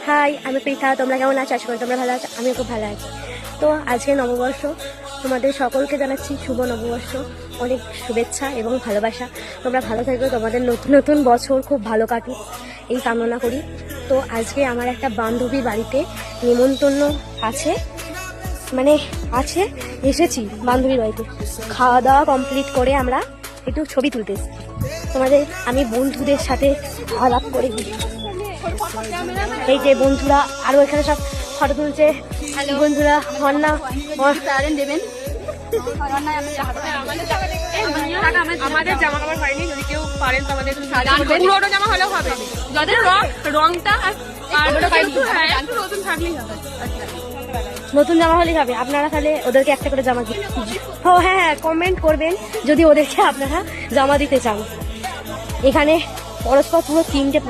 High, আমি পৃথা। তোমরা কেমন আছো? আশা করি তোমরা ভালো আছো। আমিও খুব ভালো আছি। তো আজকে নববর্ষ, তোমাদের সকলকে জানাচ্ছি শুভ নববর্ষ, অনেক শুভেচ্ছা এবং ভালোবাসা। তোমরা ভালো থাকবে, তোমাদের নতুন নতুন বছর খুব ভালো কাটুক এই কামনা করি। তো আজকে আমার একটা বান্ধবীর বাড়িতে নিমন্ত্রণ আছে, এসেছি বান্ধবীর বাড়িতে। খাওয়া দাওয়া কমপ্লিট করে আমরা একটু ছবি তুলতে এসেছি। তোমাদের আমি বন্ধুদের সাথে আলাপ করে দিই। এই যে বন্ধুরা আরো এখানে সব ফটো তুলছে। বন্ধুরা হন্না দেবেন। আমাদের জামা কাপড় হয়নি, যদি কেউ পারেন তো আমাদের পুরোটা জামা হলেও হবে, যাদের রংটা আর নতুন থাকলেই হবে। নতুন জামা হলেই হবে। আপনারা তাহলে ওদেরকে একটা করে জামা দিন। ও হ্যাঁ, কমেন্ট করবেন যদি ওদেরকে আপনারা জামা দিতে চান। এখানে পরস্পর পুরো 3টে